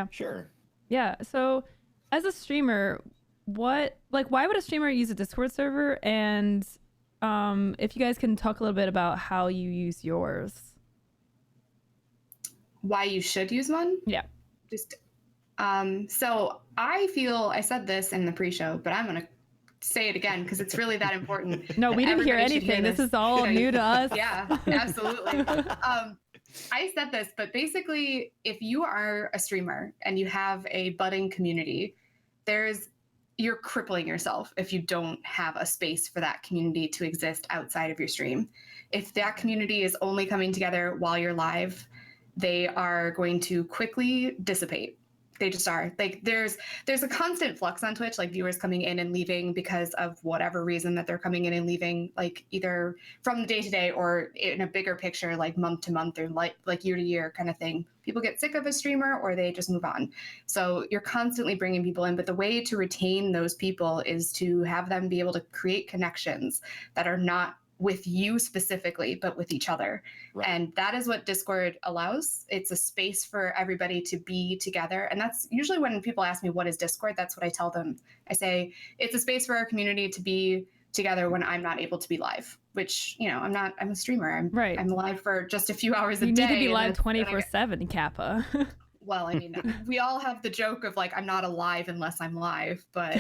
Yeah. Sure. Yeah. So as a streamer, why would a streamer use a Discord server? And if you guys can talk a little bit about how you use yours. Why you should use one? Yeah. Just so I feel, I said this in the pre-show, but I'm gonna say it again because it's really that important. No, we didn't hear Everybody should anything. hear This is all new to us. Yeah, absolutely. I said this, but basically, if you are a streamer and you have a budding community, you're crippling yourself if you don't have a space for that community to exist outside of your stream. If that community is only coming together while you're live, they are going to quickly dissipate. They just are. Like there's a constant flux on Twitch, like viewers coming in and leaving because of whatever reason that they're coming in and leaving, like either from the day to day or in a bigger picture, like month to month or like year to year kind of thing. People get sick of a streamer or they just move on. So you're constantly bringing people in, but the way to retain those people is to have them be able to create connections that are not with you specifically, but with each other. Right. And that is what Discord allows. It's a space for everybody to be together. And that's usually when people ask me, what is Discord? That's what I tell them. I say, it's a space for our community to be together when I'm not able to be live, which, I'm a streamer. I'm live for just a few hours a day. You need to be live 24/7, Kappa. Well, I mean, we all have the joke of like, I'm not alive unless I'm live, but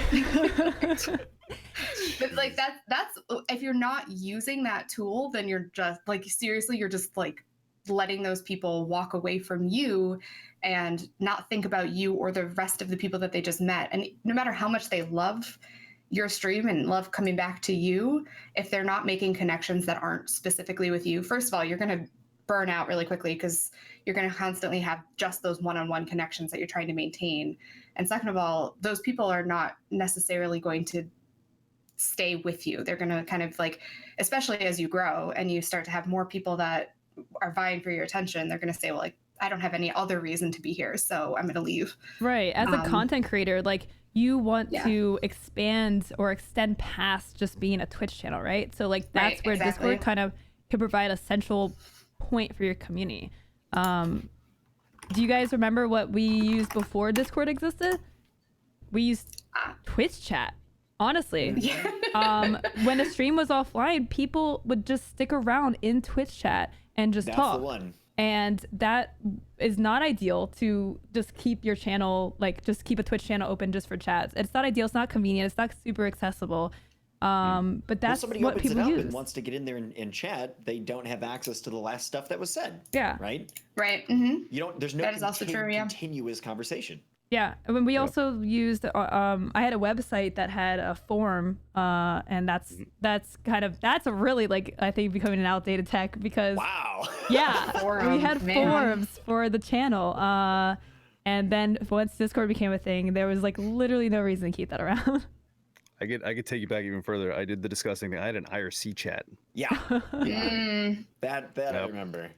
but like that's if you're not using that tool, then you're just like, seriously, you're just like letting those people walk away from you and not think about you or the rest of the people that they just met. And no matter how much they love your stream and love coming back to you, if they're not making connections that aren't specifically with you, first of all, you're going to burn out really quickly because you're going to constantly have just those one-on-one connections that you're trying to maintain. And second of all, those people are not necessarily going to stay with you. They're going to kind of like, especially as you grow and you start to have more people that are vying for your attention, they're going to say, well, like, I don't have any other reason to be here, so I'm going to leave. Right. As a content creator, like you want to expand or extend past just being a Twitch channel, right? So like that's where Discord kind of can provide a central point for your community. Do you guys remember what we used before Discord existed? We used Twitch chat. Honestly, when the stream was offline, people would just stick around in Twitch chat and just talk. That's the one. And that is not ideal to just keep your channel, like just keep a Twitch channel open just for chats. It's not ideal. It's not convenient. It's not super accessible. But that's somebody what opens people it up use. and wants to get in there and chat. They don't have access to the last stuff that was said. Yeah. Right. Right. Mm-hmm. There's no that is also true, continuous conversation. Yeah, I mean, we also used. I had a website that had a forum, and that's a really like I think becoming an outdated tech because we had forums for the channel, and then once Discord became a thing, there was like literally no reason to keep that around. I could take you back even further. I did the disgusting thing. I had an IRC chat. Yeah. That I remember.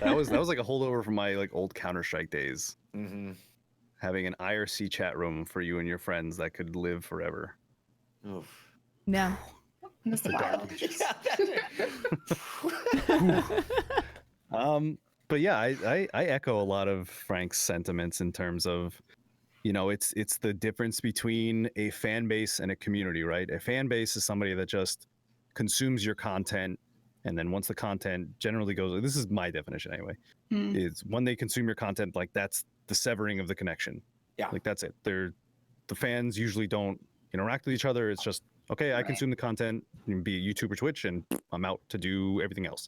that was like a holdover from my like old Counter-Strike days. Mm-hmm. Having an IRC chat room for you and your friends that could live forever. Oof. Yeah. That's wild. But yeah, I echo a lot of Frank's sentiments in terms of, it's the difference between a fan base and a community, right? A fan base is somebody that just consumes your content, and then once the content generally goes, this is my definition anyway, is when they consume your content, like that's the severing of the connection. Yeah. Like that's it. The fans usually don't interact with each other. It's just, okay, I consume the content, be it YouTube or Twitch, and I'm out to do everything else.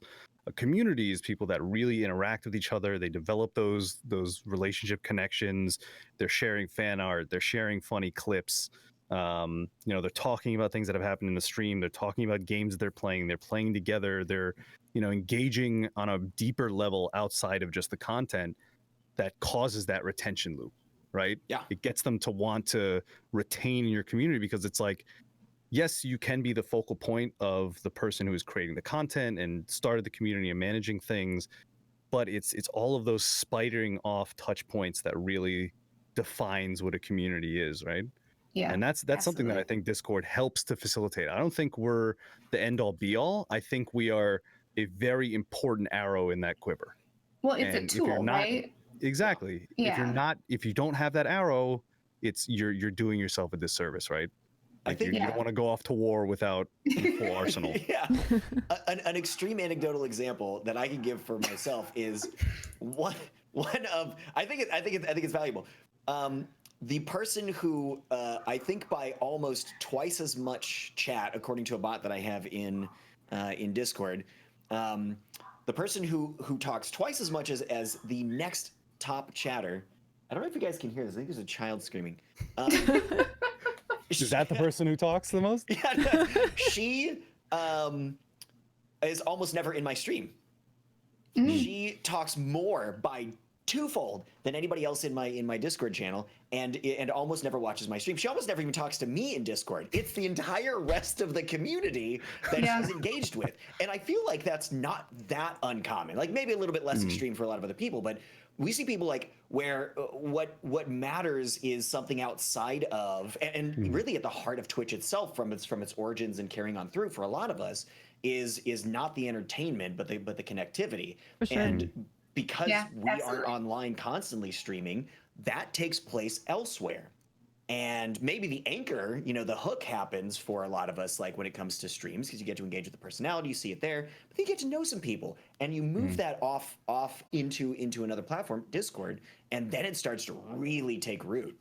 A community is people that really interact with each other. They develop those relationship connections. They're sharing fan art. They're sharing funny clips. They're talking about things that have happened in the stream. They're talking about games that they're playing. They're playing together. They're, engaging on a deeper level outside of just the content that causes that retention loop, right? Yeah. It gets them to want to retain your community because it's like, yes, you can be the focal point of the person who is creating the content and started the community and managing things, but it's all of those spidering off touch points that really defines what a community is, right? Yeah. And that's something that I think Discord helps to facilitate. I don't think we're the end all be all. I think we are a very important arrow in that quiver. Well, it's a tool, right? Exactly. Yeah. If you don't have that arrow, you're doing yourself a disservice, right? I Like think you don't want to go off to war without a full arsenal. Yeah. An extreme anecdotal example that I can give for myself is one of I think it's valuable. The person who I think by almost twice as much chat, according to a bot that I have in Discord, the person who talks twice as much as the next top chatter. I don't know if you guys can hear this. I think there's a child screaming. Is that the person who talks the most? Yeah, no, she is almost never in my stream. She talks more by twofold than anybody else in my Discord channel, and almost never watches my stream. She almost never even talks to me in Discord. It's the entire rest of the community that she's engaged with, and I feel like that's not that uncommon. Like maybe a little bit less extreme for a lot of other people, but we see people like where what matters is something outside of, and really at the heart of Twitch itself, from its origins and carrying on through for a lot of us, is not the entertainment but the connectivity. For sure. And because we absolutely. aren't online constantly streaming, that takes place elsewhere. And maybe the anchor, the hook happens for a lot of us, like when it comes to streams, because you get to engage with the personality, you see it there, but then you get to know some people, and you move that off into another platform, Discord, and then it starts to really take root.